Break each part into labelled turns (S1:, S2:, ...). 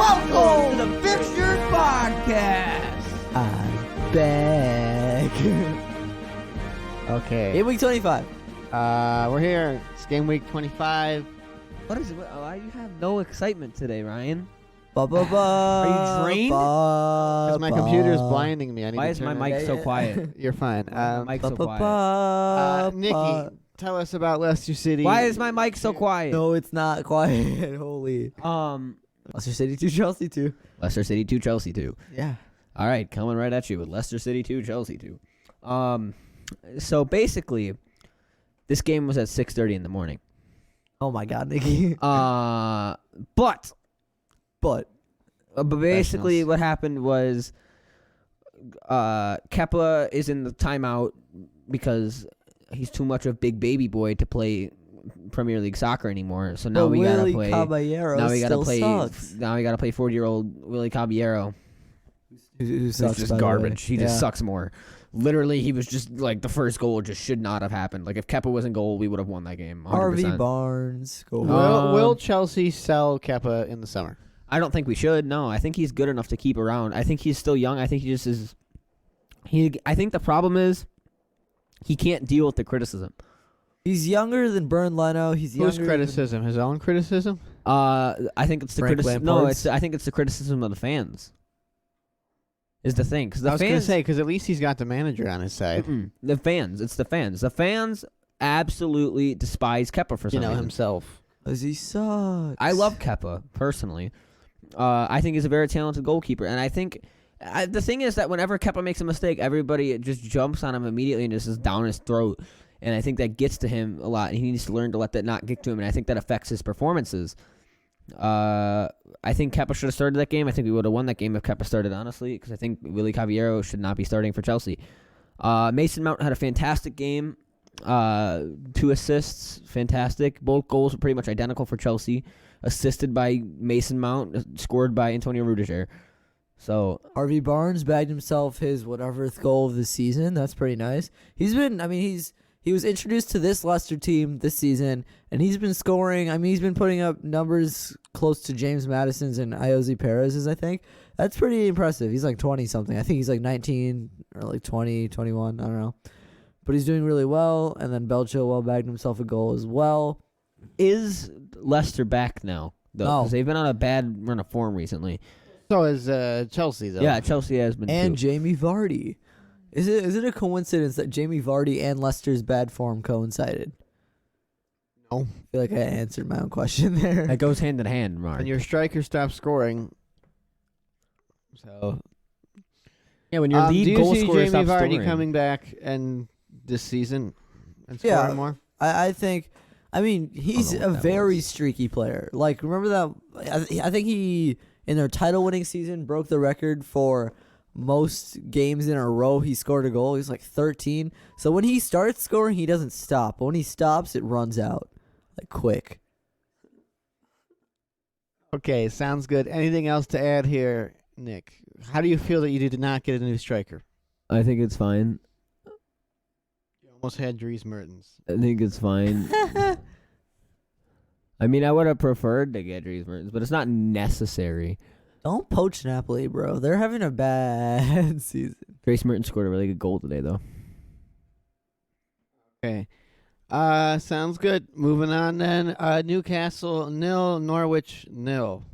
S1: Welcome to the Fixtures Podcast.
S2: I'm back. Okay.
S1: Gameweek 25.
S2: We're here. It's Gameweek 25.
S1: What is it? Why do you have no excitement today, Ryan?
S2: Are
S1: you drained?
S2: Because my computer's blinding me. I need
S1: Why
S2: to
S1: is
S2: turn
S1: my
S2: it-
S1: mic so quiet?
S2: You're fine.
S1: My mic's so quiet.
S2: Nikki, tell us about Leicester City.
S1: Why is my mic so quiet?
S3: No, it's not quiet. Holy. Leicester City 2, Chelsea 2.
S1: Leicester City 2, Chelsea 2.
S3: Yeah.
S1: All right, coming right at you with Leicester City 2, Chelsea 2. So basically, this game was at 6:30 in the morning.
S3: Oh my God, Nikki.
S1: But basically what happened was Kepa is in the timeout because he's too much of big baby boy to play Premier League soccer anymore. So now we gotta play.
S3: Caballero
S1: Now we gotta
S3: still
S1: play.
S3: sucks.
S1: Now we gotta play 40-year-old Willie Caballero.
S3: Who
S1: Who's
S3: sucks,
S1: just
S3: by the
S1: garbage.
S3: way.
S1: He just
S3: Yeah.
S1: sucks more. Literally, he was just like the first goal just should not have happened. Like if Kepa was in goal, we would have won that game. 100%.
S3: RV Barnes. Go.
S2: Will Chelsea sell Kepa in the summer?
S1: I don't think we should. No, I think he's good enough to keep around. I think he's still young. I think he just is. I think the problem is he can't deal with the criticism.
S3: He's younger than Bern Leno. He's
S2: Whose
S3: younger
S2: criticism? His own criticism?
S1: I think it's the
S3: Frank
S1: criticism. No,
S3: Lampard's?
S1: I think it's the criticism of the fans. Is the thing because the
S2: I was going to
S1: fans
S2: say, because at least he's got the manager on his side.
S1: the fans. It's the fans. The fans absolutely despise Kepa for some reason.
S2: Himself.
S3: Because he sucks.
S1: I love Kepa personally. I think he's a very talented goalkeeper, and I think the thing is that whenever Kepa makes a mistake, everybody just jumps on him immediately and just is down his throat. And I think that gets to him a lot, and he needs to learn to let that not get to him. And I think that affects his performances. I think Kepa should have started that game. I think we would have won that game if Kepa started, honestly, because I think Willie Caballero should not be starting for Chelsea. Mason Mount had a fantastic game. 2 assists, fantastic. Both goals were pretty much identical for Chelsea. Assisted by Mason Mount, scored by Antonio Rudiger. So
S3: RV Barnes bagged himself his whateverth goal of the season. That's pretty nice. He was introduced to this Leicester team this season, and he's been scoring. He's been putting up numbers close to James Madison's and Iosi Perez's, I think. That's pretty impressive. He's like 20-something. I think he's like 19 or like 20, 21. I don't know. But he's doing really well, and then Belchilwell bagged himself a goal as well.
S1: is Leicester back now, though?
S3: No.
S1: Because they've been on a bad run of form recently.
S2: So is Chelsea, though.
S1: Yeah, Chelsea has been
S3: And
S1: too.
S3: Jamie Vardy. Is it a coincidence that Jamie Vardy and Leicester's bad form coincided?
S2: No.
S3: I feel like I answered my own question there.
S1: That goes hand in hand, Mark.
S2: And your striker stopped scoring. So
S1: Yeah, when your
S2: do
S1: lead
S2: you
S1: goal
S2: see
S1: scorer
S2: Jamie
S1: stops
S2: Vardy
S1: scoring.
S2: coming back and this season and
S3: Yeah.
S2: scoring more?
S3: I think, he's
S1: know
S3: a
S1: what that
S3: very
S1: was.
S3: streaky player. Like, remember that? I think he, in their title-winning season, broke the record for most games in a row he scored a goal. He's like 13. So when he starts scoring, he doesn't stop. But when he stops, it runs out, like, quick.
S2: Okay, sounds good. Anything else to add here, Nick? How do you feel that you did not get a new striker?
S1: I think it's fine.
S2: You almost had Dries Mertens.
S1: I think it's fine. I would have preferred to get Dries Mertens, but it's not necessary.
S3: Don't poach Napoli, bro. They're having a bad season.
S1: Dries Mertens scored a really good goal today, though.
S2: Okay. Sounds good. Moving on then. Newcastle 0, Norwich 0.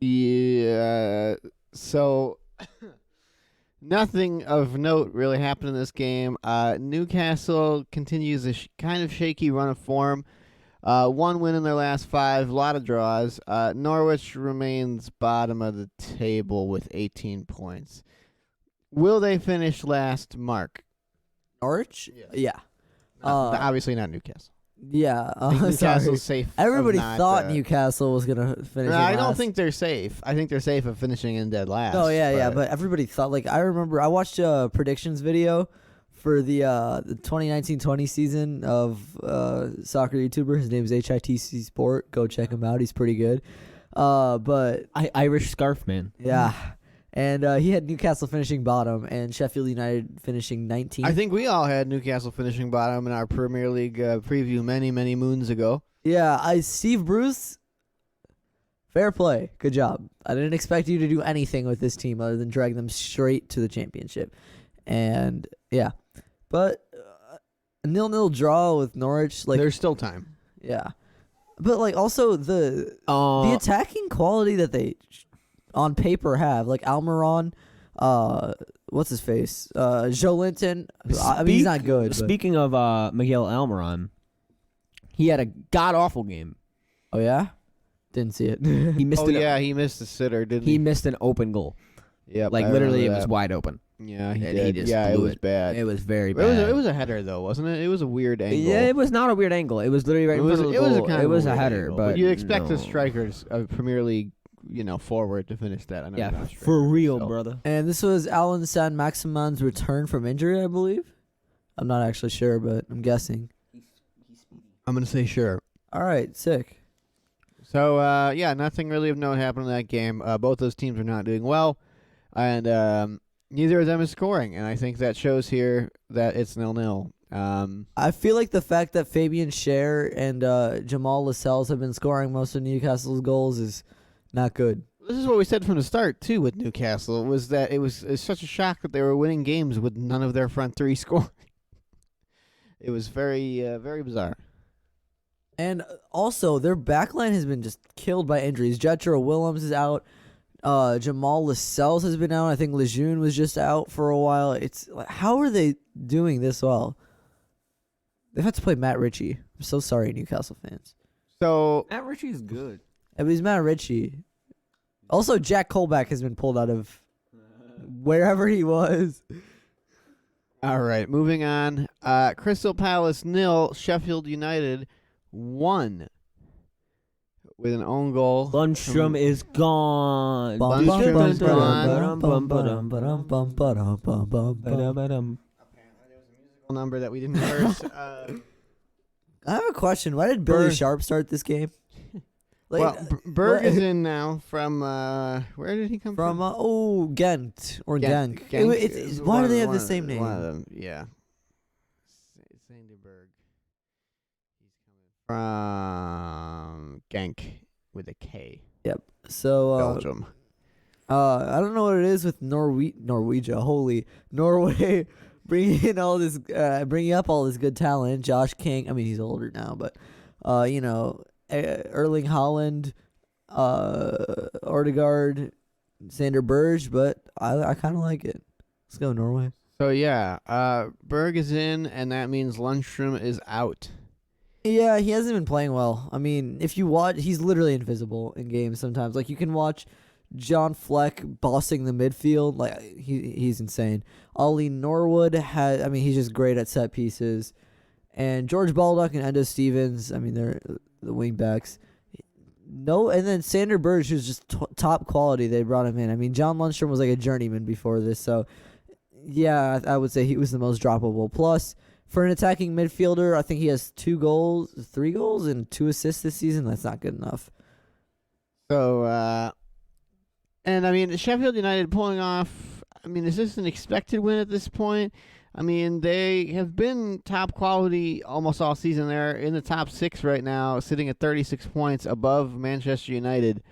S2: Yeah. So nothing of note really happened in this game. Newcastle continues a kind of shaky run of form. 1 win in their last 5, a lot of draws. Norwich remains bottom of the table with 18 points. Will they finish last, Mark?
S3: Norwich? Yeah.
S2: Obviously not Newcastle.
S3: Yeah.
S2: I think
S3: Sorry.
S2: Newcastle's safe.
S3: Everybody
S2: of not,
S3: thought Newcastle was going to finish
S2: I
S3: in
S2: don't
S3: last.
S2: think they're safe. I think they're safe of finishing in dead last.
S3: Oh, yeah, but everybody thought, like, I remember I watched a predictions video for the 2019-20 season of soccer YouTuber. His name is HITC Sport. Go check him out. He's pretty good. But
S1: Irish Scarf Man.
S3: yeah. And he had Newcastle finishing bottom and Sheffield United finishing 19th.
S2: I think we all had Newcastle finishing bottom in our Premier League preview many, many moons ago.
S3: Yeah, Steve Bruce, fair play. Good job. I didn't expect you to do anything with this team other than drag them straight to the championship. And, yeah. But a 0-0 draw with Norwich. Like,
S2: There's still time.
S3: yeah. But, like, also the attacking quality that they, on paper, have. Like, Almiron, what's his face? Joe Linton. I mean, he's not good.
S1: Speaking of Miguel Almiron, he had a god-awful game.
S3: Oh, yeah? Didn't see it.
S1: He missed
S2: he missed the sitter, didn't he?
S1: He missed an open goal.
S2: Yep,
S1: Like,
S2: I
S1: literally, it
S2: remember
S1: was
S2: that.
S1: wide open.
S2: Yeah, he
S1: And
S2: did.
S1: he just
S2: Yeah, it
S1: blew
S2: was
S1: it.
S2: bad.
S1: It was very bad.
S2: It was a header, though, wasn't it? It was a weird angle.
S1: Yeah, it was not a weird angle. It was literally right in front of the goal.
S2: kind
S1: It
S2: of
S1: was a
S2: weird
S1: header,
S2: angle,
S1: but
S2: you expect
S1: no.
S2: a striker's Premier League, forward to finish that. I know
S1: Yeah,
S2: you're not a striker,
S1: for real,
S2: so.
S1: brother.
S3: And this was Alan San Maximan's return from injury, I believe. I'm not actually sure, but I'm guessing.
S2: I'm gonna say sure.
S3: All right, sick.
S2: So nothing really of note happened in that game. Both those teams are not doing well, and neither of them is scoring. And I think that shows here that it's 0-0.
S3: I feel like the fact that Fabian Schär and Jamal Lascelles have been scoring most of Newcastle's goals is not good.
S2: This is what we said from the start too with Newcastle, was that it's such a shock that they were winning games with none of their front three scoring. It was very very bizarre.
S3: And also, their backline has been just killed by injuries. Jetro Willems is out. Jamal Lascelles has been out. I think Lejeune was just out for a while. It's like, how are they doing this well? They've had to play Matt Ritchie. I'm so sorry, Newcastle fans.
S2: So
S1: Matt Ritchie's good.
S3: It was Matt Ritchie. Also, Jack Colback has been pulled out of wherever he was.
S2: all right, moving on. Crystal Palace 0, Sheffield United 1 with an own goal.
S1: Lundstrom is gone.
S2: Lundstrom is Number that we didn't rehearse.
S3: I have a question. Why did Billy
S2: Berg.
S3: Sharp start this game?
S2: Berg is in now from where did he come from?
S3: From Ghent or Genk.
S2: Genk.
S3: Why do they have the same name?
S2: One of them, yeah. Sanderberg. He's coming from Genk with a K.
S3: Yep. So
S2: Belgium.
S3: I don't know what it is with Norway bringing in all this, bringing up all this good talent. Josh King. I mean, he's older now, but Erling Haaland, Odegaard, Sander Berge. But I kind of like it. Let's go Norway.
S2: So yeah, Berg is in, and that means Lundstrom is out.
S3: Yeah, he hasn't been playing well. I mean, if you watch, he's literally invisible in games sometimes. Like, you can watch John Fleck bossing the midfield. Like, he's insane. Ollie Norwood he's just great at set pieces. And George Baldock and Endo Stevens, I mean, they're the wing backs. No, and then Sander Berge, who's just top quality. They brought him in. I mean, John Lundstrom was like a journeyman before this, so yeah, I would say he was the most droppable. Plus, for an attacking midfielder, I think he has 3 goals, and 2 assists this season. That's not good enough.
S2: So, and I mean, Sheffield United pulling off, I mean, is this an expected win at this point? I mean, they have been top quality almost all season. They're in the top 6 right now, sitting at 36 points above Manchester United.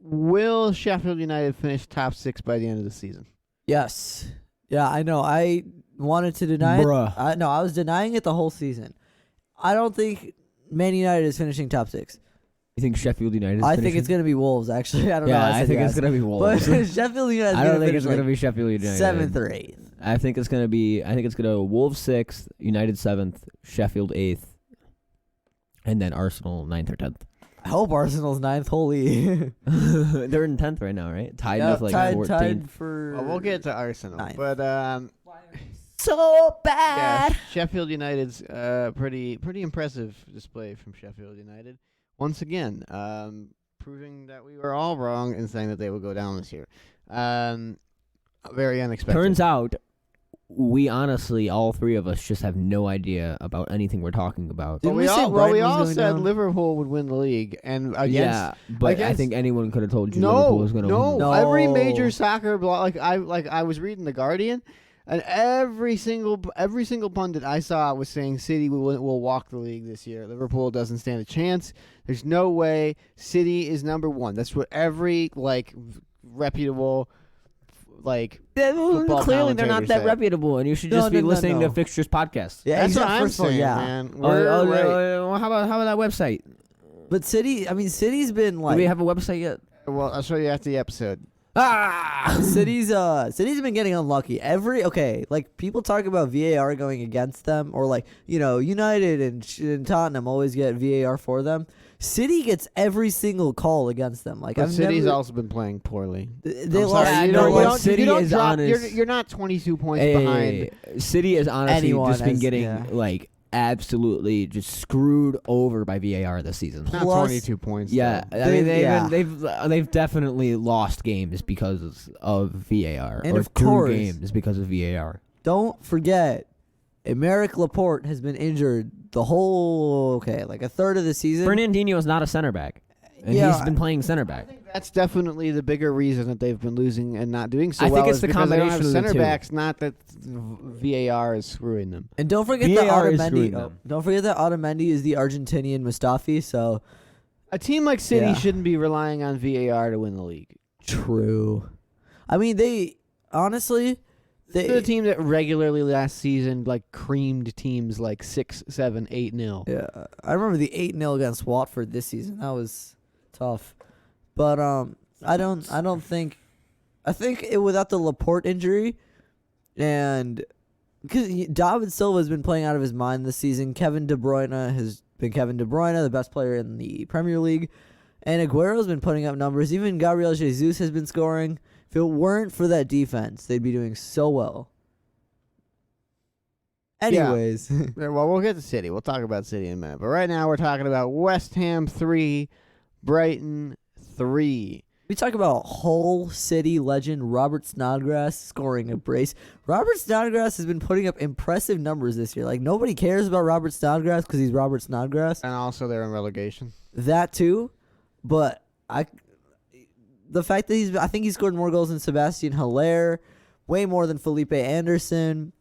S2: Will Sheffield United finish top 6 by the end of the season?
S3: Yes. Yeah, I know. I wanted to deny
S1: Bruh.
S3: it. I was denying it the whole season. I don't think Man United is finishing top 6.
S1: You think Sheffield United is
S3: I think
S1: finishing?
S3: it's going to be Wolves, actually. I don't know.
S1: Yeah, I think
S3: yes.
S1: it's going to be
S3: But
S1: Wolves.
S3: Sheffield United
S1: I don't think it's going to be Sheffield United.
S3: 7th or 8th.
S1: I think it's going to be, Wolves 6th, United 7th, Sheffield 8th, and then Arsenal 9th or 10th.
S3: I hope Arsenal's 9th. Holy.
S1: They're in 10th right now, right? Tied with like 14th.
S3: Tied for...
S2: Well, we'll get to Arsenal.
S3: 9th.
S2: But,
S3: So bad.
S2: yeah, Sheffield United's pretty impressive display from Sheffield United. Once again, proving that we were all wrong in saying that they would go down this year. Very unexpected.
S1: Turns out we honestly, all three of us, just have no idea about anything we're talking about.
S3: Didn't
S2: we
S3: we say
S2: all
S3: Brighton was
S2: all
S3: going
S2: said
S3: down?
S2: Liverpool would win the league, and against
S1: Yeah, but I
S2: against-
S1: think anyone could have told you Liverpool was going to win.
S3: No.
S2: Every major soccer blog, I was reading the Guardian, and every single pundit I saw was saying City will walk the league this year. Liverpool doesn't stand a chance. There's no way. City is number one. That's what every reputable football
S1: Clearly, they're not
S2: commentators
S1: that
S2: say.
S1: reputable, and you should just be listening to Fixtures Podcast.
S3: Yeah,
S2: That's what
S3: exactly.
S2: I'm
S3: First of all,
S2: saying,
S3: yeah.
S2: man. We're
S1: How about that website?
S3: But City's been
S1: Do
S3: like
S1: we have a website yet?
S2: well, I'll show you after the episode.
S3: City's been getting unlucky. People talk about VAR going against them, or United and Tottenham always get VAR for them. City gets every single call against them.
S2: But City's also been playing poorly.
S3: They
S2: I'm
S3: lost.
S2: sorry,
S1: you know what? City
S2: you don't
S1: is
S2: drop,
S1: honest.
S2: You're not 22 points behind.
S1: City has honestly
S3: Anyone
S1: just been
S3: has-
S1: getting
S3: yeah.
S1: absolutely just screwed over by VAR this season.
S2: Not
S3: Plus-
S2: 22 points.
S1: Yeah,
S2: though.
S1: I mean
S3: Yeah.
S1: they've definitely lost games because of VAR,
S3: And
S1: or
S3: of
S1: drew
S3: course-
S1: games because of VAR.
S3: Don't forget, Emerick Laporte has been injured the whole a third of the season.
S1: Fernandinho is not a center back, and
S3: Yeah,
S1: he's been playing center back.
S2: That's definitely the bigger reason that they've been losing and not doing so
S1: I
S2: well.
S1: think it's
S2: is
S1: the
S2: because they don't have
S1: combination of the
S2: center
S1: two.
S2: backs, not that VAR is screwing them.
S3: And don't forget
S1: VAR
S3: that
S1: is screwing
S3: Otamendi.
S1: them.
S3: Don't forget that Otamendi is the Argentinian Mustafi. So
S2: A team like City
S3: Yeah.
S2: shouldn't be relying on VAR to win the league.
S3: true. I mean, honestly.
S2: They're the team that regularly last season creamed teams 6, 7, 8-0.
S3: Yeah, I remember the 8-0 against Watford this season. That was tough. But I think without the Laporte injury, and because David Silva has been playing out of his mind this season, Kevin De Bruyne has been Kevin De Bruyne, the best player in the Premier League, and Aguero's been putting up numbers. Even Gabriel Jesus has been scoring. If it weren't for that defense, they'd be doing so well. Anyways,
S2: Yeah, well, we'll get to City. We'll talk about City in a minute. But right now we're talking about West Ham 3, Brighton 3.
S3: we talk about Hull City legend Robert Snodgrass scoring a brace. Robert Snodgrass has been putting up impressive numbers this year. Nobody cares about Robert Snodgrass because he's Robert Snodgrass.
S2: And also they're in relegation.
S3: That too, but the fact that I think he scored more goals than Sebastian Haller, way more than Felipe Anderson,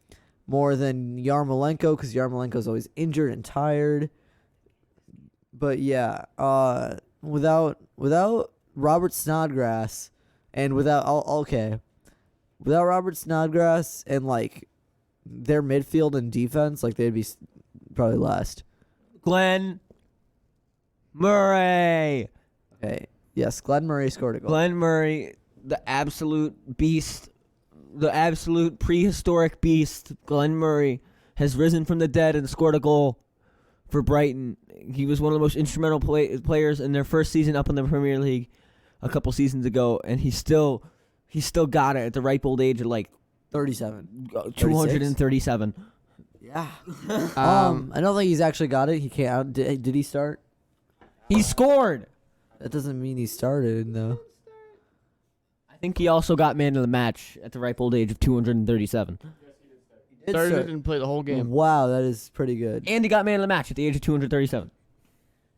S3: more than Yarmolenko because Yarmolenko's always injured and tired. But yeah, without Robert Snodgrass and without Robert Snodgrass and their midfield and defense, they'd be probably last.
S1: Glenn Murray.
S3: Okay. Yes, Glenn Murray scored a goal.
S1: Glenn Murray, the absolute beast, the absolute prehistoric beast. Glenn Murray has risen from the dead and scored a goal for Brighton. He was one of the most instrumental players in their first season up in the Premier League a couple seasons ago, and he still got it at the ripe old age of
S3: 37.
S1: 237.
S3: Yeah. I don't think he's actually got it. He can't. Did he start?
S1: He scored.
S3: That doesn't mean he started though.
S1: I think he also got man of the match at the ripe old age of 237.
S2: Started and played the whole game.
S3: Wow, that is pretty good.
S1: And he got man of the match at the age of 237.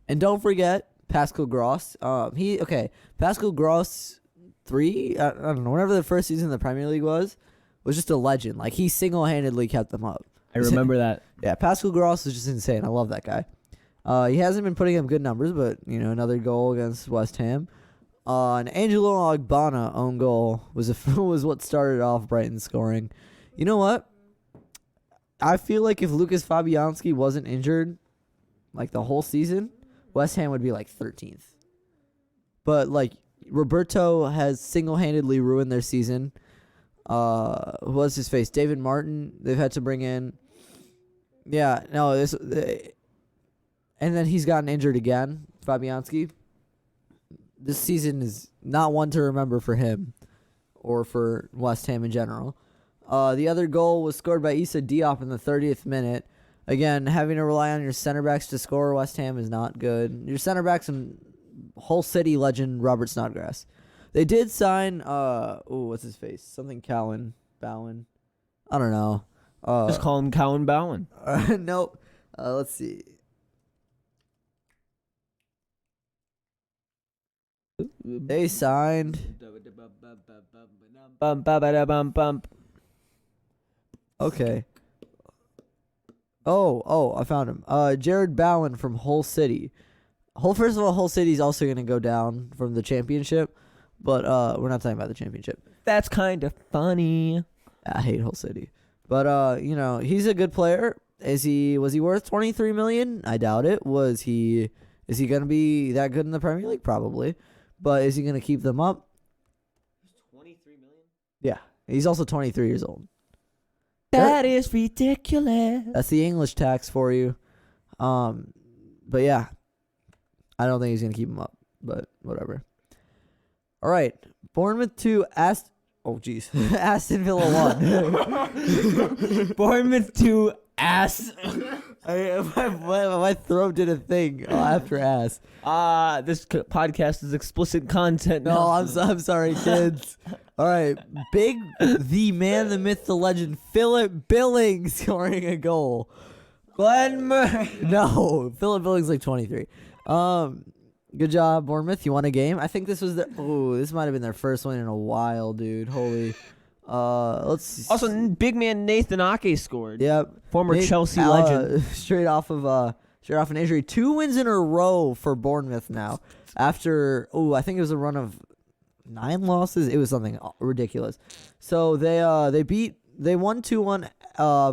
S3: And don't forget Pascal Gross. Pascal Gross 3. I don't know. Whenever the first season of the Premier League was just a legend. He single-handedly kept them up.
S1: I remember that.
S3: Yeah, Pascal Gross is just insane. I love that guy. He hasn't been putting up good numbers, but another goal against West Ham. An Angelo Ogbonna own goal was what started off Brighton scoring. You know what? I feel like if Lucas Fabianski wasn't injured, the whole season, West Ham would be 13th. But Roberto has single-handedly ruined their season. What's his face? David Martin. They've had to bring in. Yeah, no, and then he's gotten injured again, Fabianski. This season is not one to remember for him or for West Ham in general. The other goal was scored by Issa Diop in the 30th minute. Again, having to rely on your center backs to score West Ham is not good. Your center backs and Hull City legend Robert Snodgrass. They did sign what's his face? Something Bowen. I don't know.
S1: Just call him Cowan Bowen.
S3: Nope. Let's see. They signed. Okay. Oh, I found him. Jared Bowen from Hull City. First of all, Hull City's also going to go down from the championship, but we're not talking about the championship.
S1: That's kind of funny.
S3: I hate Hull City. But he's a good player. Was he worth 23 million? I doubt it. Is he going to be that good in the Premier League? Probably. But is he going to keep them up?
S1: 23 million?
S3: Yeah. He's also 23 years old.
S1: That is ridiculous.
S3: That's the English tax for you. But yeah. I don't think he's going to keep him up, but whatever. All right. Bournemouth 2, Aston Villa 1.
S1: Bournemouth 2, ass.
S3: My throat did a thing after ass.
S1: This podcast is explicit content.
S3: No, I'm sorry, kids. All right. The man, the myth, the legend, Philip Billings scoring a goal.
S1: Glenn Murray.
S3: No, Philip Billings like 23. Good job, Bournemouth. You won a game. I think this might have been their first win in a while, dude. Holy. Let's see.
S1: Also, big man Nathan Ake scored.
S3: Yep.
S1: Former Chelsea legend.
S3: Straight off an injury. 2 wins in a row for Bournemouth now. After I think it was a run of 9 losses. It was something ridiculous. So they won 2-1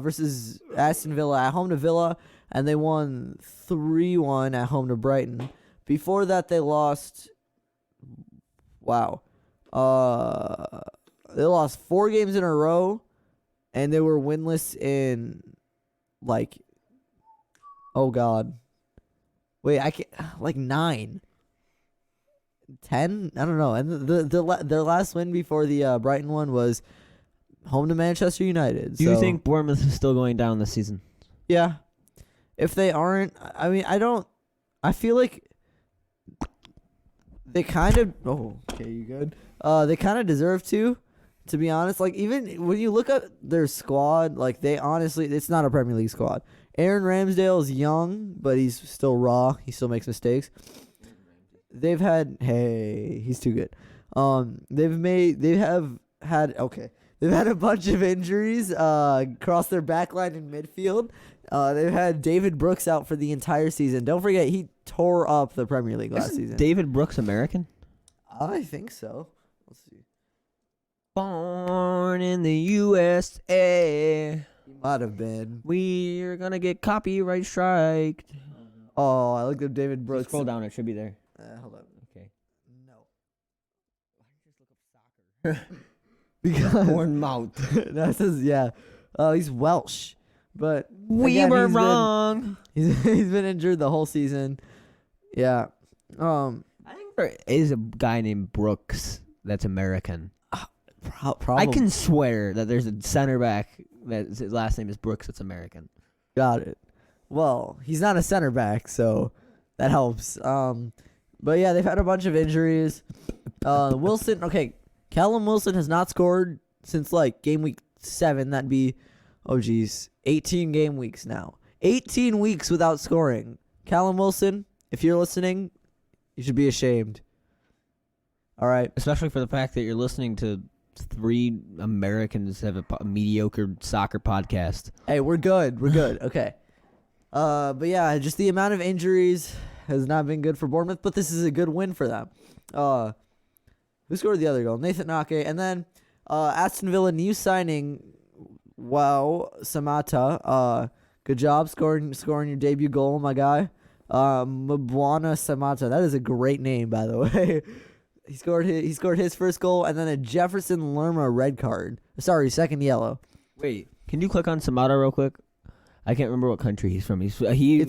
S3: versus Aston Villa at home to Villa, and they won 3-1 at home to Brighton. Before that, they lost. Wow. They lost 4 games in a row, and they were winless in, oh God. Wait, I can't, 9. 10? I don't know. And their last win before the Brighton one was home to Manchester United.
S1: Do you think Bournemouth is still going down this season?
S3: Yeah. If they aren't, I feel like they kind of, okay, you good? They kind of deserve to be honest. Even when you look at their squad, they honestly, it's not a Premier League squad. Aaron Ramsdale is young, but he's still raw. He still makes mistakes. They've had he's too good. They've had a bunch of injuries across their backline and midfield. They've had David Brooks out for the entire season. Don't forget, he tore up the Premier League last season.
S1: David Brooks American?
S3: I think so. Let's see.
S1: Born in the USA.
S3: He might have been.
S1: We're going to get copyright striked.
S3: Oh, I looked up David Brooks.
S1: Scroll down. It should be there.
S3: Hold on.
S1: Okay.
S3: No. Why don't you just look up soccer? Because
S1: Bournemouth.
S3: that says, yeah. He's Welsh. But
S1: We
S3: again,
S1: were wrong.
S3: He's been injured the whole season. Yeah.
S1: I think there is a guy named Brooks that's American.
S3: Probably.
S1: I can swear that there's a center back that his last name is Brooks that's American.
S3: Got it. Well, he's not a center back, so that helps. But yeah, they've had a bunch of injuries. Wilson, Callum Wilson has not scored since game week 7. That'd be, 18 game weeks now. 18 weeks without scoring. Callum Wilson, if you're listening, you should be ashamed. All right.
S1: Especially for the fact that you're listening to 3 Americans have a mediocre soccer podcast.
S3: Hey, we're good. Okay. But yeah, just the amount of injuries has not been good for Bournemouth, but this is a good win for them. Who scored the other goal? Nathan Ake. And then Aston Villa new signing, Samata. Good job scoring your debut goal, my guy. Mbwana Samata. That is a great name, by the way. He scored his first goal, and then a Jefferson Lerma red card. Sorry, second yellow.
S1: Wait, can you click on Samata real quick? I can't remember what country he's from. It's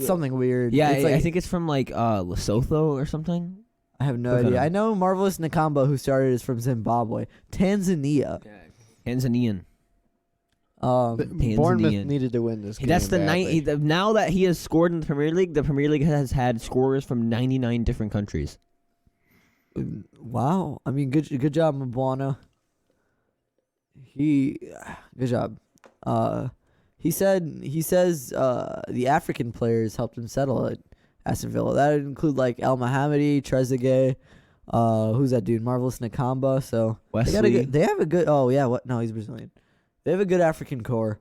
S3: something weird.
S1: Yeah,
S3: it's
S1: I think it's from Lesotho or something.
S3: I have no idea. I know Marvelous Nakamba, who started, is from Zimbabwe. Tanzania.
S1: Okay. Tanzanian.
S2: Bournemouth needed to win this game.
S1: That's now that he has scored in the Premier League has had scorers from 99 different countries.
S3: Wow. I mean, good job, Mbwana. Good job. He says the African players helped him settle at Aston Villa. That would include like El Mohammadi, Trezeguet, who's that dude? Marvelous Nakamba. So
S1: Wesley.
S3: they have a good. Oh yeah, what? No, he's Brazilian. They have a good African core.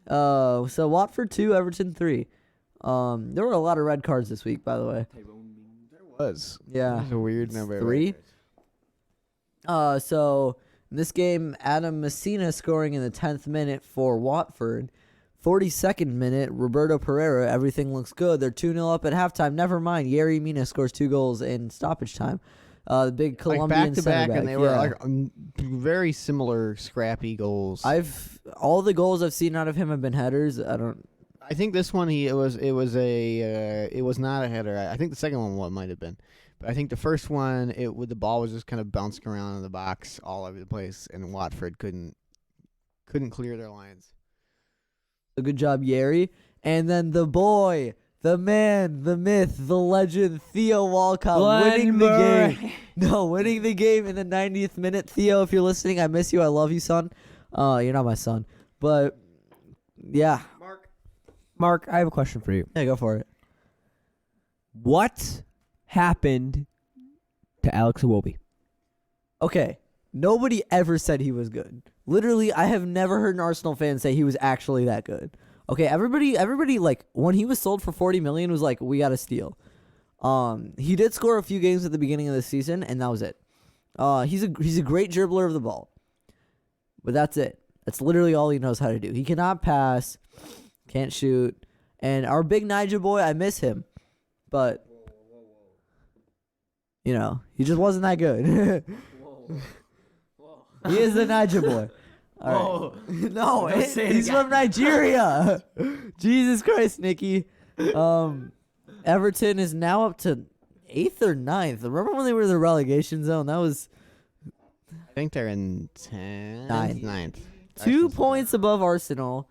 S3: So Watford 2, Everton 3. There were a lot of red cards this week, by the way.
S2: There was.
S3: Yeah.
S2: There's a weird number.
S3: 3. So in this game, Adam Messina scoring in the 10th minute for Watford. 42nd minute, Roberto Pereira. Everything looks good. They're 2-0 up at halftime. Never mind. Yerry Mina scores 2 goals in stoppage time. The big Colombian
S2: back to back, and they were
S3: yeah.
S2: like very similar, scrappy goals.
S3: All the goals I've seen out of him have been headers.
S2: I think this one it was not a header. I think the second one might have been, but I think the first one the ball was just kind of bouncing around in the box all over the place, and Watford couldn't clear their lines.
S3: A good job, Yerry. And then the boy, the man, the myth, the legend, Theo Walcott winning the game. No, winning the game in the 90th minute. Theo, if you're listening, I miss you. I love you, son. You're not my son, but yeah.
S1: Mark, I have a question for you.
S3: Yeah, go for it.
S1: What happened to Alex Iwobi?
S3: Okay, nobody ever said he was good. Literally, I have never heard an Arsenal fan say he was actually that good. Okay, everybody like when he was sold for $40 million was like, we got to steal. He did score a few games at the beginning of the season, and that was it. He's a great dribbler of the ball, but that's it. That's literally all he knows how to do. He cannot pass, can't shoot, and our big Niger boy, I miss him, but you know he just wasn't that good. He is the Niger boy. All right. No, he's from Nigeria. Jesus Christ, Nikki. Everton is now up to 8th or 9th. Remember when they were in the relegation zone? That was
S2: I think they're in 10th,
S3: Ninth.
S2: 9th.
S3: 2 points above Arsenal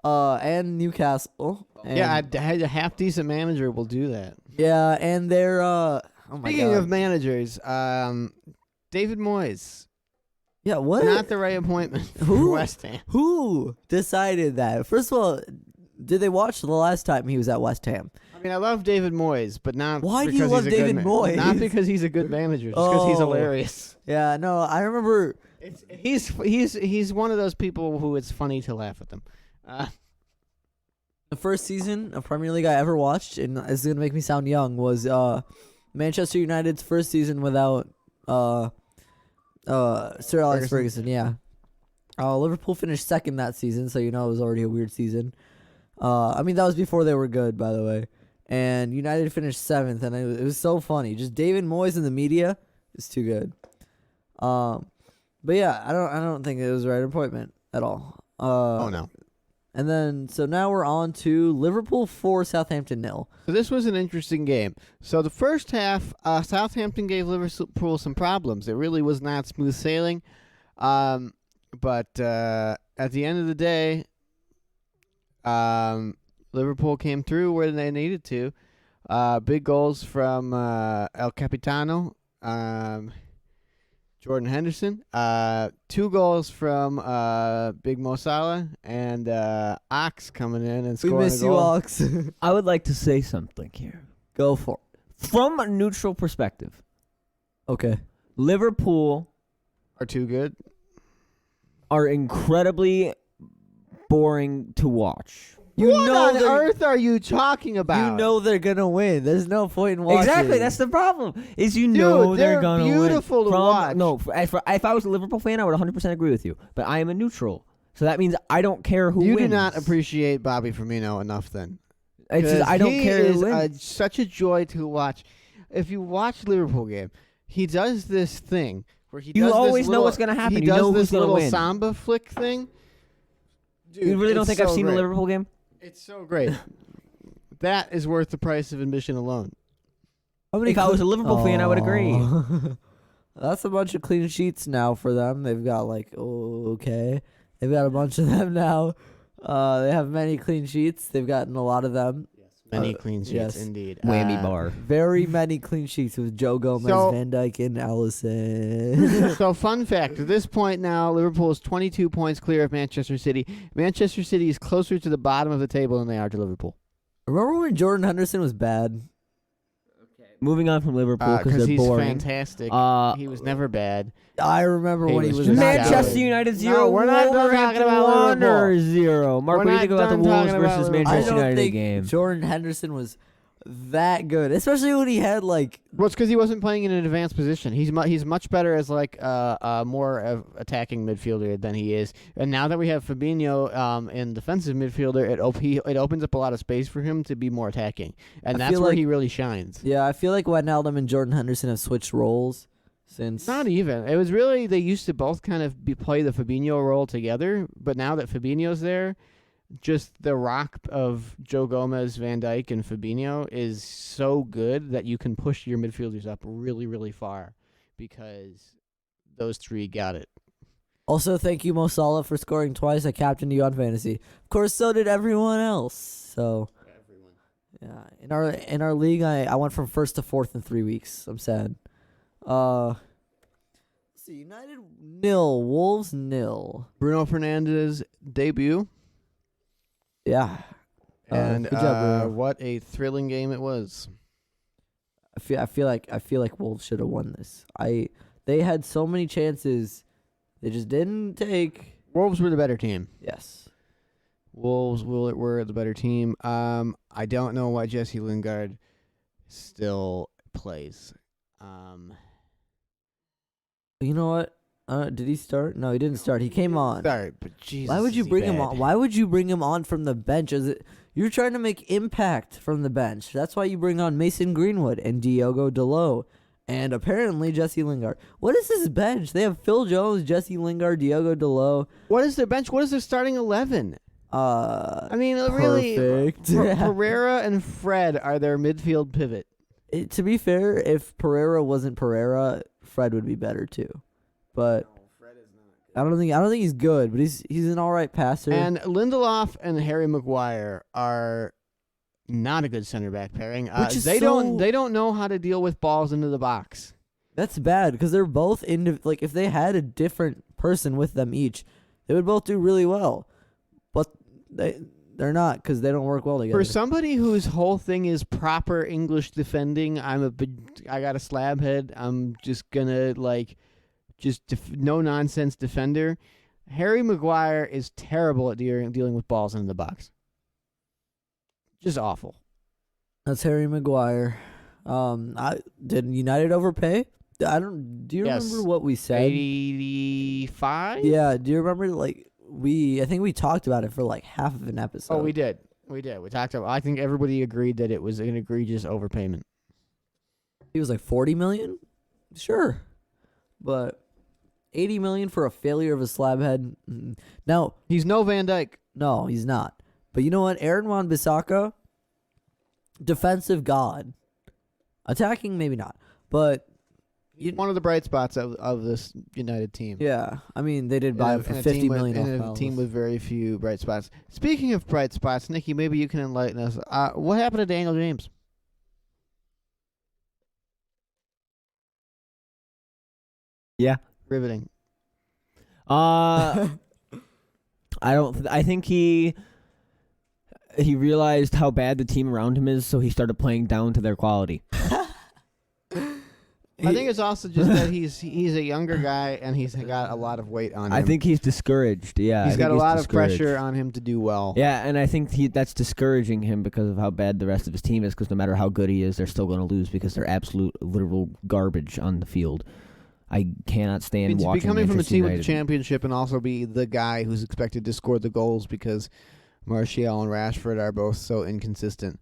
S3: and Newcastle. And
S2: Yeah, a half decent manager will do that.
S3: yeah, and they're oh my
S2: Speaking
S3: God.
S2: of managers, David Moyes.
S3: Yeah, what?
S2: Not the right appointment for
S3: Who?
S2: West Ham.
S3: Who decided that? First of all, did they watch the last time he was at West Ham?
S2: I mean, I love David Moyes, but not
S3: Why do
S2: because
S3: you love
S2: he's a good
S3: David Moyes?
S2: Not because he's a good manager, just because he's
S3: Oh.
S2: hilarious.
S3: Yeah, no, I remember.
S2: He's one of those people who it's funny to laugh at them.
S3: The first season of Premier League I ever watched, and it's going to make me sound young, was Manchester United's first season without Sir Alex Ferguson. Yeah. Liverpool finished second that season, so you know it was already a weird season. I mean, that was before they were good, by the way. And United finished 7th, and it was so funny. Just David Moyes in the media is too good. But yeah, I don't think it was the right appointment at all.
S2: Oh no.
S3: And then, so now we're on to Liverpool 4, Southampton 0.
S2: So this was an interesting game. So the first half, Southampton gave Liverpool some problems. It really was not smooth sailing. But at the end of the day, Liverpool came through where they needed to. Big goals from El Capitano, Jordan Henderson. 2 goals from Big Mo Salah and Ox coming in and
S3: We
S2: scoring
S3: miss
S2: a
S3: you,
S2: goal.
S3: Ox.
S1: I would like to say something here.
S3: Go for it.
S1: From a neutral perspective,
S3: Okay.
S1: Liverpool
S2: Are too good.
S1: are incredibly boring to watch.
S3: You
S2: what
S3: know
S2: on
S3: they're-
S2: earth are you talking about?
S3: You know they're going to win. There's no point in watching.
S1: Exactly, that's the problem. Is you know
S2: Dude,
S1: they're
S2: they're
S1: gonna win.
S2: beautiful to watch.
S1: No, if I was a Liverpool fan, I would 100% agree with you. But I am a neutral, so that means I don't care who
S2: You
S1: wins.
S2: do not appreciate Bobby Firmino enough, then.
S1: It's just, I don't
S2: he
S1: care who
S2: is
S1: wins.
S2: such a joy to watch. If you watch Liverpool game, he does this thing where he
S1: You
S2: does
S1: always
S2: this
S1: know
S2: little,
S1: what's gonna happen.
S2: He
S1: You
S2: does
S1: know
S2: this
S1: who's gonna
S2: little
S1: win.
S2: samba flick thing. Dude,
S1: You really don't
S2: it's
S1: think I've
S2: so
S1: seen
S2: great.
S1: the Liverpool game?
S2: It's so great. That is worth the price of admission alone.
S1: If I was a Liverpool fan, I would agree.
S3: Aw. That's a bunch of clean sheets now for them. They've got They've got a bunch of them now. They have many clean sheets. They've gotten a lot of them.
S2: Yes, Many clean sheets,
S3: yes.
S2: indeed.
S1: Whammy bar.
S3: Very many clean sheets with Joe Gomez,
S2: So-
S3: Van Dijk, and Allison.
S2: So, fun fact, at this point now, Liverpool is 22 points clear of Manchester City. Manchester City is closer to the bottom of the table than they are to Liverpool.
S3: Remember when Jordan Henderson was bad?
S1: Moving on from Liverpool because they're
S2: he's
S1: boring.
S2: fantastic. He was never bad.
S3: I remember
S2: He
S3: when he
S2: was
S3: was
S2: just
S3: not
S1: Manchester
S3: good.
S1: United 0.
S2: No, we're not done talking about
S1: Wanderers 0. Mark,
S2: We're
S1: what do you
S2: not
S1: think about the
S2: done
S1: Wolves
S2: talking about
S1: versus
S2: Liverpool.
S3: I
S1: Manchester
S3: don't
S1: United
S3: think
S1: game?
S3: Jordan Henderson was that good, especially when he had like.
S2: Well, it's because he wasn't playing in an advanced position. He's much better as like more of attacking midfielder than he is. And now that we have Fabinho in defensive midfielder, it opens up a lot of space for him to be more attacking, and
S3: I
S2: that's
S3: feel
S2: where
S3: like-
S2: he really shines.
S3: Yeah, I feel like Wijnaldum and Jordan Henderson have switched roles since.
S2: Not even. It was really they used to both kind of play the Fabinho role together, but now that Fabinho's there, just the rock of Joe Gomez, Van Dijk, and Fabinho is so good that you can push your midfielders up really, really far because those three got it.
S3: Also, thank you, Mo Salah, for scoring twice. I captained you on fantasy. Of course, so did everyone else. So, yeah, in our league, I went from first to fourth in 3 weeks. I'm sad. Let's see, United 0, Wolves 0.
S2: Bruno Fernandes' debut,
S3: Yeah,
S2: and
S3: good job, Bruno.
S2: what a thrilling game it was.
S3: I feel like Wolves should have won this. They had so many chances, they just didn't take.
S2: Wolves were the better team.
S3: Yes.
S2: Wolves were the better team. I don't know why Jesse Lingard still plays.
S3: You know what? Did he start? No, he didn't start. He came on.
S2: Sorry, but Jesus.
S3: Why would you
S2: is he
S3: bring him
S2: bad.
S3: on? Why would you bring him on from the bench? You're trying to make impact from the bench. That's why you bring on Mason Greenwood and Diogo Dalot and apparently Jesse Lingard. What is this bench? They have Phil Jones, Jesse Lingard, Diogo Dalot.
S2: What is their bench? What is their starting 11? I mean, really,
S3: Perfect.
S2: Pereira and Fred are their midfield pivot.
S3: To be fair, if Pereira wasn't Pereira, Fred would be better too. But I don't think he's good, but he's an all right passer.
S2: And Lindelof and Harry Maguire are not a good center back pairing.
S3: Which is
S2: they
S3: so-
S2: don't know how to deal with balls into the box.
S3: That's bad because they're both like if they had a different person with them each, they would both do really well. But they're not because they don't work well together.
S2: For somebody whose whole thing is proper English defending, I got a slab head. I'm just gonna no nonsense defender. Harry Maguire is terrible at dealing with balls into the box. Just awful.
S3: That's Harry Maguire. Did United overpay? Do you
S2: Yes.
S3: remember what we said?
S2: 85?
S3: Yeah. Do you remember I think we talked about it for like half of an episode.
S2: Oh, we did. We talked about. I think everybody agreed that it was an egregious overpayment.
S3: He was like 40 million. Sure, but 80 million for a failure of a slab head. Now
S2: He's no Van Dijk.
S3: no, he's not. But you know what? Aaron Wan-Bissaka, defensive god, attacking maybe not, but
S2: One of the bright spots of this United team.
S3: yeah. I mean, they did buy him for 50 million off
S2: in a
S3: Palace.
S2: team with very few bright spots. Speaking of bright spots, Nikki, maybe you can enlighten us. What happened to Daniel James?
S1: Yeah.
S2: Riveting.
S1: I think he realized how bad the team around him is, so he started playing down to their quality.
S2: I think it's also just that he's a younger guy and he's got a lot of weight on him.
S1: I think he's discouraged. Yeah,
S2: he's
S1: I
S2: got
S1: think
S2: a lot
S1: discouraged.
S2: of pressure on him to do well.
S1: Yeah, and I think that's discouraging him because of how bad the rest of his team is. Because no matter how good he is, they're still going to lose because they're absolute literal garbage on the field. I cannot stand
S2: It's
S1: watching
S2: becoming from a
S1: Manchester
S2: team with
S1: United.
S2: the championship and also be the guy who's expected to score the goals because Martial and Rashford are both so inconsistent.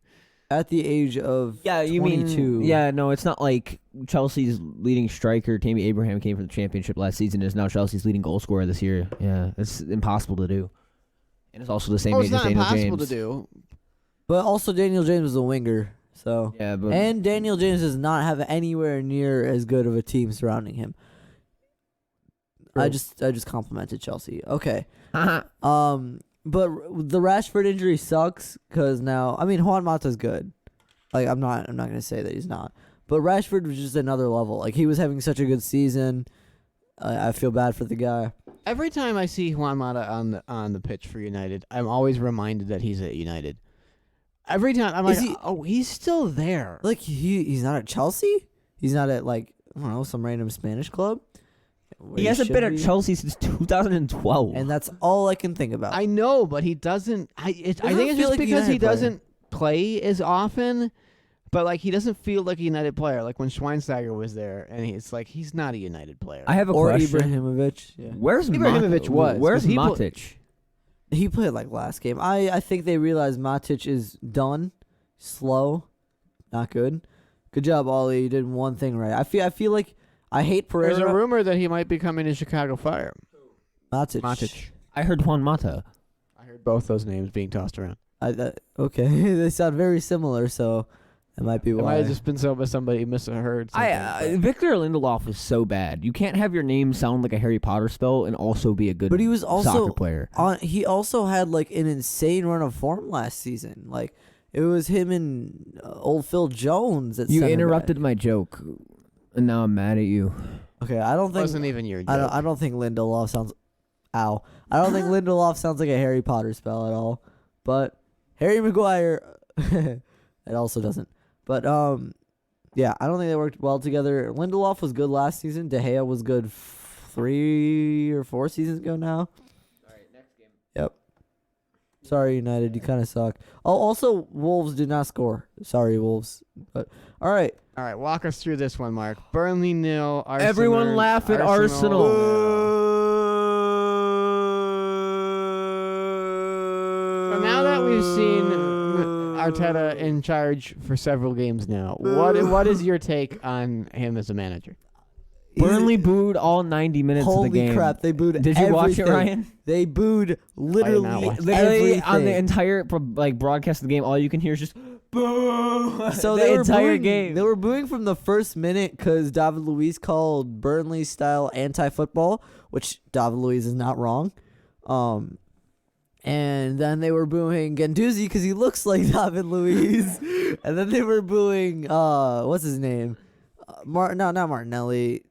S3: At the age of 22.
S1: No, it's not like Chelsea's leading striker, Tammy Abraham, came from the championship last season, is now Chelsea's leading goal scorer this year. Yeah, it's impossible to do. And it's also the same age
S2: It's
S1: as
S2: not
S1: Daniel
S2: impossible
S1: James.
S2: to do.
S3: But also Daniel James is a winger, so
S1: Yeah, but
S3: and Daniel James does not have anywhere near as good of a team surrounding him. I
S2: True.
S3: just complimented Chelsea. Okay. But the Rashford injury sucks because now, I mean, Juan Mata's good. Like, I'm not gonna say that he's not. But Rashford was just another level. Like, he was having such a good season. I feel bad for the guy.
S2: Every time I see Juan Mata on the pitch for United, I'm always reminded that he's at United. Every time I'm like, he's still there.
S3: Like, he's not at Chelsea? He's not at, like, I don't know, some random Spanish club?
S1: He hasn't been at Chelsea since 2012.
S3: And that's all I can think about.
S2: I know, but he doesn't. I think it's just
S3: like
S2: because he doesn't play as often. But, like, he doesn't feel like a United player. Like, when Schweinsteiger was there, and it's like, he's not a United player.
S1: I have a
S3: or
S1: question.
S3: Ibrahimovic. Yeah.
S1: Where's
S2: Ibrahimovic was?
S1: Where's
S2: He
S1: Matic?
S3: He played, like, last game. I think they realized Matic is done, slow, not good. Good job, Ollie. You did one thing right. I feel like I hate Pereira.
S2: There's a rumor that he might be coming to Chicago Fire.
S3: Matic.
S1: I heard Juan Mata.
S2: I heard both those names being tossed around.
S3: Okay. They sound very similar, so that might be why.
S2: It might have just been somebody misheard something.
S1: Victor Lindelof is so bad. You can't have your name sound like a Harry Potter spell and also be a good
S3: But he was also
S1: soccer player.
S3: He also had, like, an insane run of form last season. Like, it was him and old Phil Jones. At
S1: You
S3: center
S1: interrupted
S3: back.
S1: my joke, and now I'm mad at you.
S3: Okay, I don't
S2: It
S3: think
S2: wasn't even your joke.
S3: I don't think Lindelof sounds. Ow! I don't think Lindelof sounds like a Harry Potter spell at all. But Harry Maguire, it also doesn't. But yeah, I don't think they worked well together. Lindelof was good last season. De Gea was good 3 or 4 seasons ago now.
S1: All right, next game.
S3: Yep. Sorry, United, you kind of suck. Oh, also, Wolves did not score. Sorry, Wolves. But all right.
S2: All right, walk us through this one, Mark. Burnley 0, Arsenal.
S1: Everyone laugh at Arsenal.
S2: So now that we've seen Arteta in charge for several games now, what is your take on him as a manager?
S1: Burnley booed all 90 minutes of the game.
S3: Holy crap, they booed
S1: Did you watch it,
S3: everything.
S1: Literally
S3: They booed literally
S1: Literally on the
S3: everything.
S1: entire broadcast of the game, all you can hear is just boo.
S3: So
S1: the
S3: they were
S1: entire
S3: booing,
S1: game.
S3: They were booing from the first minute because David Luiz called Burnley style anti-football, which David Luiz is not wrong. And then they were booing Guendouzi because he looks like David Luiz. And then they were booing what's his name? Not Martinelli.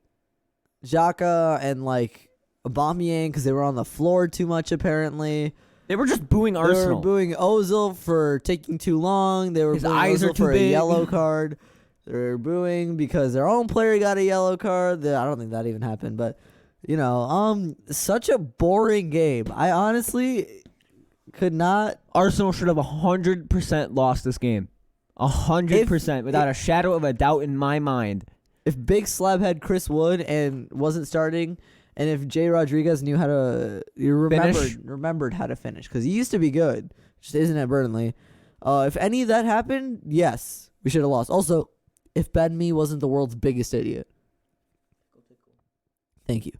S3: Xhaka and, like, Aubameyang because they were on the floor too much apparently.
S1: They were just booing
S3: They
S1: Arsenal.
S3: were booing Ozil for taking too long. They were
S1: His
S3: booing
S1: eyes
S3: Ozil
S1: are too
S3: for a
S1: big.
S3: yellow card. They were booing because their own player got a yellow card. I don't think that even happened, but such a boring game. I honestly could not.
S1: Arsenal should have 100% lost this game. 100% without a shadow of a doubt in my mind.
S3: If Big Slab had Chris Wood and wasn't starting, and if Jay Rodriguez knew how to remembered how to finish, because he used to be good, just isn't at Burnley. If any of that happened, yes, we should have lost. Also, if Ben Mee wasn't the world's biggest idiot. Thank you.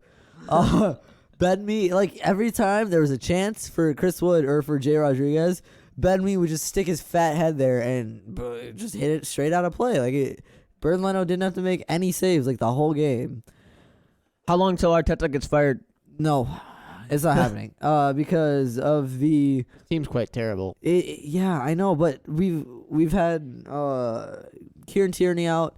S3: Ben Mee, like, every time there was a chance for Chris Wood or for Jay Rodriguez, Ben Mee would just stick his fat head there and just hit it straight out of play. Like, Bernd Leno didn't have to make any saves, like, the whole game.
S1: How long till Arteta gets fired?
S3: No, it's not happening. Because of the
S2: Seems quite terrible.
S3: yeah, I know, but we've had Kieran Tierney out.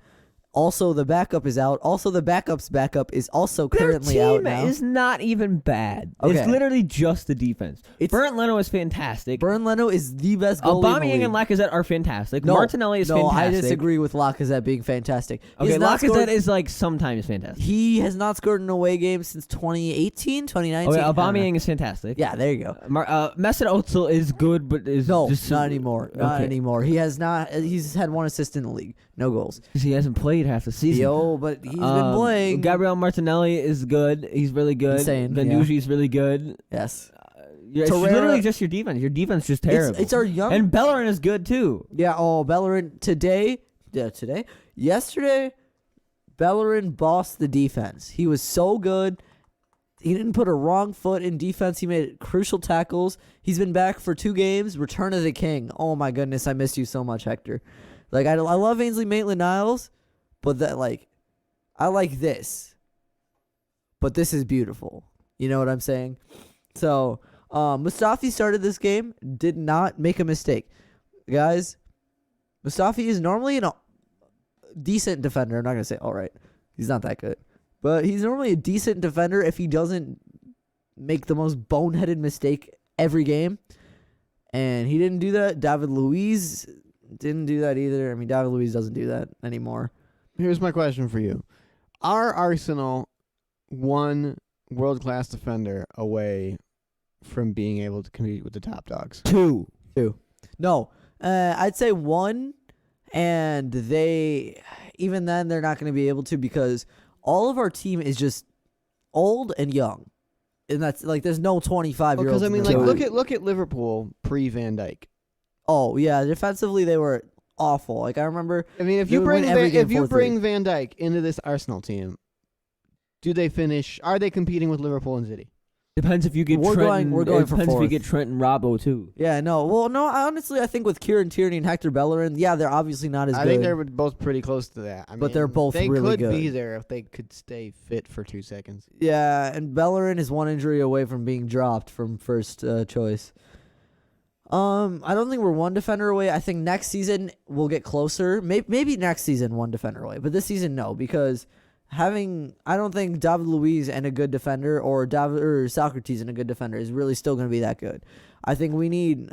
S3: Also, the backup is out. Also, the backup's backup is also currently out now.
S1: Their team is not even bad.
S3: Okay.
S1: It's literally just the defense. Bernd Leno is fantastic.
S3: Bernd Leno is the best goalie in the
S1: Aubameyang
S3: league.
S1: and Lacazette are fantastic.
S3: No,
S1: Martinelli is fantastic.
S3: I disagree with Lacazette being fantastic.
S1: Okay, Lacazette is, like, sometimes fantastic.
S3: He has not scored an away game since 2018, 2019.
S1: Okay, Aubameyang is fantastic.
S3: Yeah, there you go.
S1: Mesut Ozil is good, but is just
S3: not anymore. Not
S1: Okay.
S3: anymore. He has not. He's had 1 assist in the league. No goals.
S1: Because he hasn't played half the season.
S3: Yo, but he's been playing.
S1: Gabriel Martinelli is good. He's really good.
S3: Insane,
S1: Guendouzi is really good.
S3: Yes.
S1: It's
S3: Torreira-
S1: literally just your defense. Your defense is just terrible.
S3: It's our young.
S1: And Bellerin is good too.
S3: Yeah. Oh, Bellerin yesterday, Bellerin bossed the defense. He was so good. He didn't put a wrong foot in defense. He made crucial tackles. He's been back for 2 games. Return of the king. Oh my goodness, I missed you so much, Hector. Like, I love Ainsley Maitland-Niles, but that, like, I like this. But this is beautiful. You know what I'm saying? So, Mustafi started this game, did not make a mistake. Guys, Mustafi is normally a decent defender. I'm not going to say all right. He's not that good. But he's normally a decent defender if he doesn't make the most boneheaded mistake every game. And he didn't do that. David Luiz didn't do that either. I mean, David Luiz doesn't do that anymore.
S2: Here's my question for you. Are Arsenal one world-class defender away from being able to compete with the top dogs?
S3: Two. No, I'd say one, and even then they're not going to be able to because all of our team is just old and young, and that's like there's no 25-year-olds.
S2: Because I mean, like look at Liverpool pre Van Dijk.
S3: Oh yeah, defensively they were awful. Like I remember.
S2: I mean, if you bring Van Dijk into this Arsenal team, do they finish? Are they competing with Liverpool and City?
S1: Depends if you get Trent.
S3: We're going for
S1: depends
S3: fourth.
S1: if you get Trent and Robbo too.
S3: Yeah, no. Well, no. Honestly, I think with Kieran Tierney and Hector Bellerin, yeah, they're obviously not as good.
S2: I think they're both pretty close to that.
S3: But they're both really good.
S2: They could be there if they could stay fit for 2 seconds.
S3: Yeah, and Bellerin is one injury away from being dropped from first choice. I don't think we're one defender away. I think next season we'll get closer. Maybe next season one defender away, but this season no, because I don't think David Luiz and a good defender or Socrates and a good defender is really still going to be that good. I think we need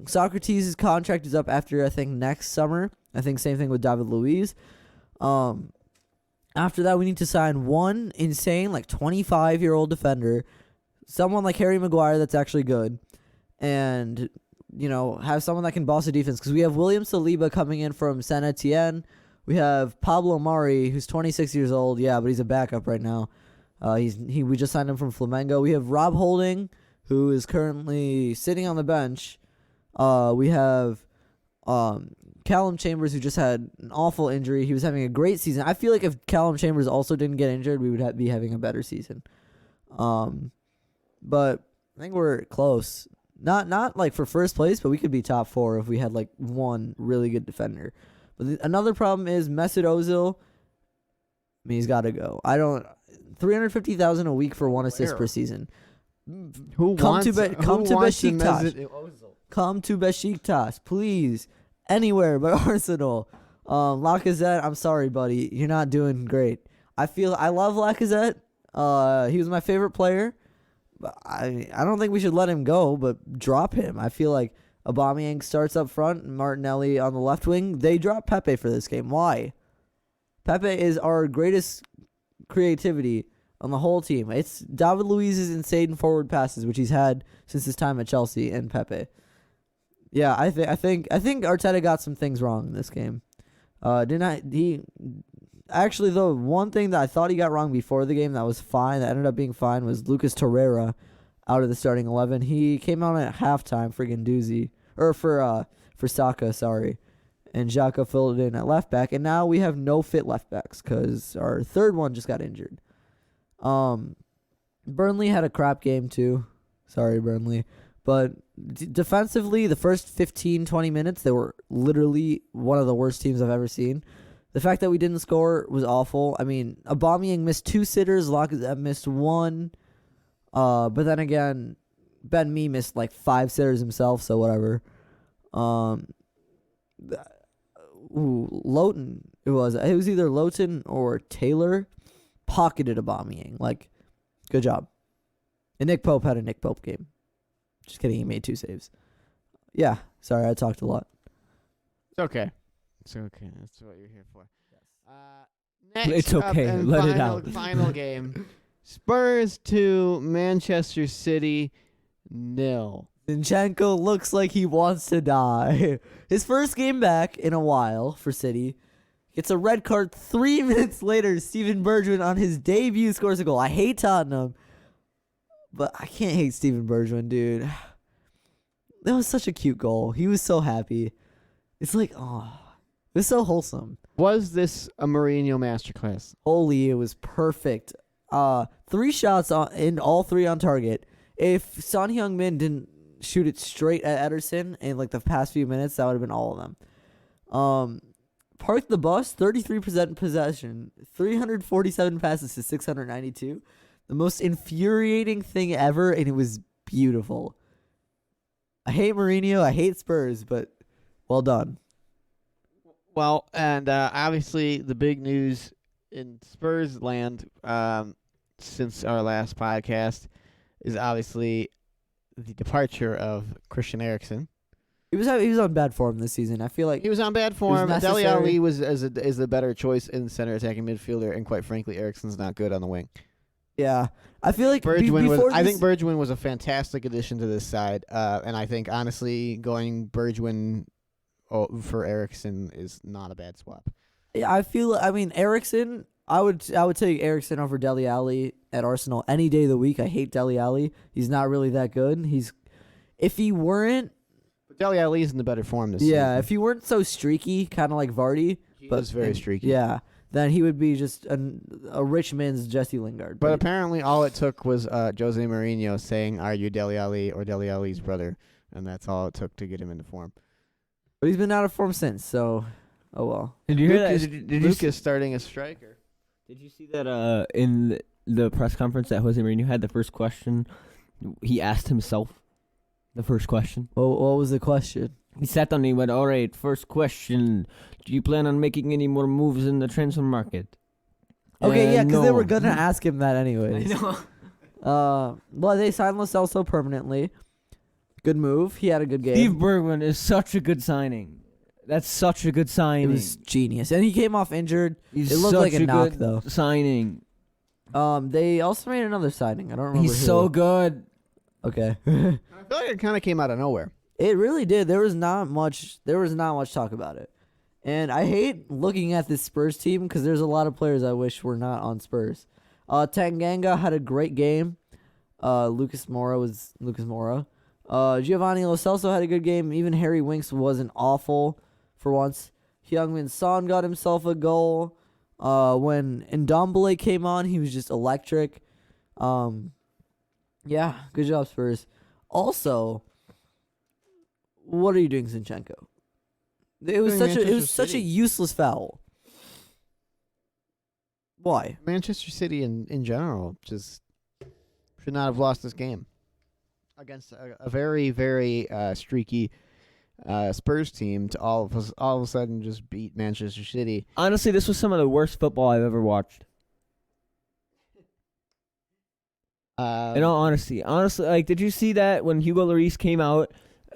S3: Socrates' contract is up after I think next summer. I think same thing with David Luiz. After that we need to sign one insane like 25-year-old defender, someone like Harry Maguire that's actually good, and have someone that can boss a defense because we have William Saliba coming in from Saint Etienne. We have Pablo Mari, who's 26 years old. Yeah, but he's a backup right now. We just signed him from Flamengo. We have Rob Holding, who is currently sitting on the bench. We have Callum Chambers, who just had an awful injury. He was having a great season. I feel like if Callum Chambers also didn't get injured, we would be having a better season. But I think we're close. Not like for first place, but we could be top 4 if we had like one really good defender. But another problem is Mesut Ozil. I mean, he's got to go. $350,000 a week for 1 assist per season. Come to Besiktas. Come to Besiktas, please. Anywhere but Arsenal. Lacazette, I'm sorry, buddy. You're not doing great. I love Lacazette. He was my favorite player. But I don't think we should let him go, but drop him. I feel like Aubameyang starts up front, and Martinelli on the left wing. They drop Pepe for this game. Why? Pepe is our greatest creativity on the whole team. It's David Luiz's insane forward passes, which he's had since his time at Chelsea, and Pepe. Yeah, I think Arteta got some things wrong in this game. Actually, the one thing that I thought he got wrong before the game that was fine, that ended up being fine, was Lucas Torreira out of the starting 11. He came out at halftime, friggin' doozy. Or for Saka, sorry. And Xhaka filled it in at left back. And now we have no fit left backs because our third one just got injured. Burnley had a crap game too. Sorry, Burnley. But defensively, the first 15, 20 minutes, they were literally one of the worst teams I've ever seen. The fact that we didn't score was awful. I mean, Aubameyang missed 2 sitters. Lacazette missed 1. But then again, Ben Mee missed like 5 sitters himself, so whatever. Lowton, it was either Lowton or Taylor pocketed Aubameyang. Like, good job. And Nick Pope had a Nick Pope game. Just kidding, he made 2 saves. Yeah, sorry, I talked a lot.
S2: It's okay. It's okay. That's what you're here for.
S3: Yes.
S2: Next
S1: It's okay.
S2: up
S1: Let it out.
S2: Final game. Spurs 2, Manchester City 0.
S3: Zinchenko looks like he wants to die. His first game back in a while for City. Gets a red card 3 minutes later. Steven Bergwijn on his debut scores a goal. I hate Tottenham, but I can't hate Steven Bergwijn, dude. That was such a cute goal. He was so happy. It's like, oh, it was so wholesome.
S2: Was this a Mourinho masterclass?
S3: Holy, it was perfect. 3 shots in all 3 on target. If Son Heung-min didn't shoot it straight at Ederson in like the past few minutes, that would have been all of them. Parked the bus, 33% possession, 347 passes to 692. The most infuriating thing ever, and it was beautiful. I hate Mourinho. I hate Spurs, but well done.
S2: Well, and obviously the big news in Spurs land since our last podcast is obviously the departure of Christian Eriksen.
S3: He was on bad form this season. I feel like
S2: He was on bad form.
S3: necessary.
S2: Dele Alli is the better choice in center attacking midfielder, and quite frankly, Eriksen's not good on the wing.
S3: yeah. I feel like
S2: I think Bergwijn was a fantastic addition to this side, and I think honestly going Bergwijn for Eriksen is not a bad swap.
S3: I mean Eriksen. I would take Eriksen over Dele Alli at Arsenal any day of the week. I hate Dele Alli. He's not really that good. If he weren't.
S2: But Dele Alli's in the better form this season.
S3: Yeah, if he weren't so streaky, kind of like Vardy.
S2: He was very streaky.
S3: Yeah, then he would be just a rich man's Jesse Lingard.
S2: But apparently all it took was Jose Mourinho saying, "Are you Dele Alli or Dele Alli's brother?" And that's all it took to get him into form.
S3: But he's been out of form since, so oh well.
S1: Did you hear
S2: Luke
S1: that?
S2: is, Luke is starting a striker.
S1: Did you see that in the press conference that Jose Mourinho had the first question? He asked himself the first question.
S3: Well, what was the question?
S1: He sat down and he went, "All right, first question. Do you plan on making any more moves in the transfer market?"
S3: Okay, yeah, because they
S1: no.
S3: were gonna ask him that anyways.
S1: I know.
S3: Well, they signed Lo Celso permanently. Good move. He had a good game.
S1: Steve Bergwijn is such a good signing. That's such a good
S3: It
S1: signing.
S3: was genius, and he came off injured.
S1: He's
S3: it looked
S1: such
S3: like a knock,
S1: good
S3: though.
S1: signing.
S3: They also made another signing. I don't remember.
S1: He's
S3: who.
S1: so good.
S3: Okay.
S2: I feel like it kind of came out of nowhere.
S3: It really did. There was not much talk about it. And I hate looking at this Spurs team because there's a lot of players I wish were not on Spurs. Tanganga had a great game. Lucas Moura. Giovanni Lo Celso had a good game. Even Harry Winks wasn't awful for once. Heung-min Son got himself a goal. When Ndombele came on, he was just electric. Yeah, good job, Spurs. Also, what are you doing, Zinchenko? It was such a useless foul. Why?
S2: Manchester City in general just should not have lost this game against a very, very streaky Spurs team to all of a sudden just beat Manchester City.
S1: Honestly, this was some of the worst football I've ever watched. In all honesty, like, did you see that when Hugo Lloris came out,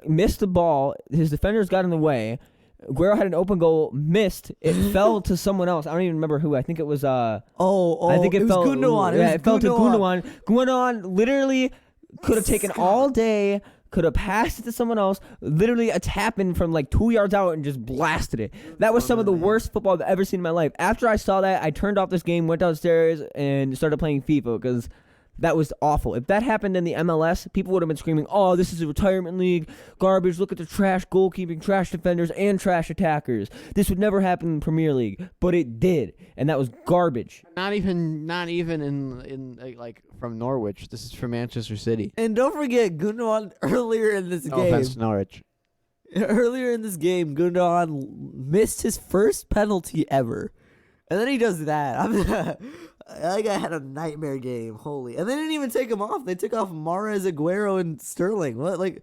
S1: missed the ball, his defenders got in the way, Guerrero had an open goal, missed, it fell to someone else. I don't even remember who. I think it was I think it fell.
S3: Gundogan.
S1: Yeah, it fell to Gundogan. Gundogan literally could have taken all day, could have passed it to someone else, literally a tap in from like 2 yards out and just blasted it. That was some of the worst football I've ever seen in my life. After I saw that, I turned off this game, went downstairs, and started playing FIFA because that was awful. If that happened in the MLS, people would have been screaming, "Oh, this is a retirement league, garbage, look at the trash goalkeeping, trash defenders, and trash attackers. This would never happen in Premier League." But it did, and that was garbage.
S2: Not even in like from Norwich. This is from Manchester City.
S3: And don't forget, Gundogan earlier in this
S2: No
S3: game.
S2: offense to Norwich.
S3: Earlier in this game, Gundogan missed his first penalty ever. And then he does that. I had a nightmare game. Holy. And they didn't even take him off. They took off Mahrez, Aguero, and Sterling. Why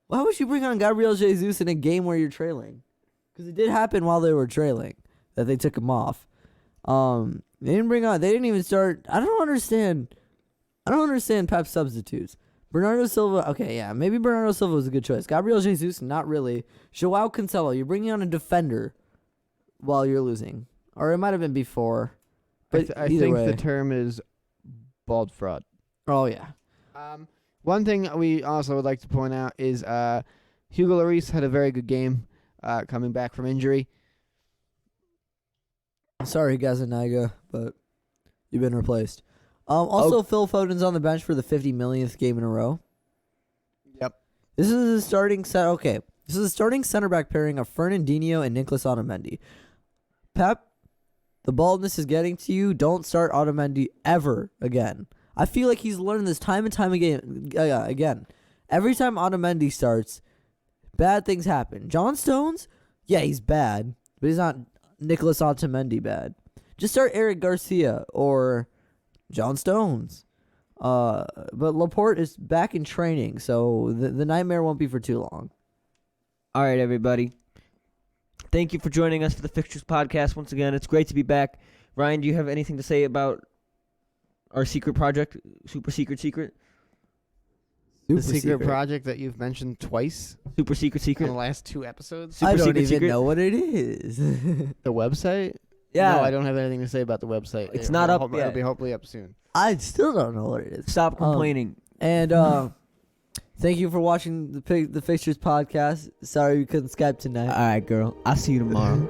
S3: would you bring on Gabriel Jesus in a game where you're trailing? Because it did happen while they were trailing that they took him off. They didn't even start. I don't understand Pep's substitutes. Bernardo Silva, okay, yeah, maybe Bernardo Silva was a good choice. Gabriel Jesus, not really. Joao Cancelo, you're bringing on a defender while you're losing. Or it might have been before. But
S2: I
S3: either
S2: think
S3: way.
S2: the term is bald fraud.
S3: Oh, yeah.
S2: One thing we also would like to point out is Hugo Lloris had a very good game coming back from injury.
S3: Sorry, Gazaniga, but you've been replaced. Also, Phil Foden's on the bench for the 50 millionth game in a row.
S2: Yep.
S3: This is a starting set. Okay, this is a starting center back pairing of Fernandinho and Nicolas Otamendi. Pep, the baldness is getting to you. Don't start Otamendi ever again. I feel like he's learned this time and time again. Every time Otamendi starts, bad things happen. John Stones, yeah, he's bad, but he's not Nicolas Otamendi bad. Just start Eric Garcia or John Stones. But Laporte is back in training, so the nightmare won't be for too long.
S1: All right, everybody. Thank you for joining us for the Fixtures Podcast once again. It's great to be back. Ryan, do you have anything to say about our secret project, super secret?
S2: The secret project that you've mentioned twice
S1: Super secret.
S2: in the last 2 episodes?
S1: Super
S3: I don't
S1: secret.
S3: even know what it is.
S2: The website?
S1: Yeah.
S2: No, I don't have anything to say about the website.
S1: It's not up
S2: It'll
S1: yet.
S2: be hopefully up soon.
S3: I still don't know what it is.
S1: Stop complaining.
S3: And thank you for watching the Fixtures Podcast. Sorry we couldn't Skype tonight.
S1: All right, girl. I'll see you tomorrow.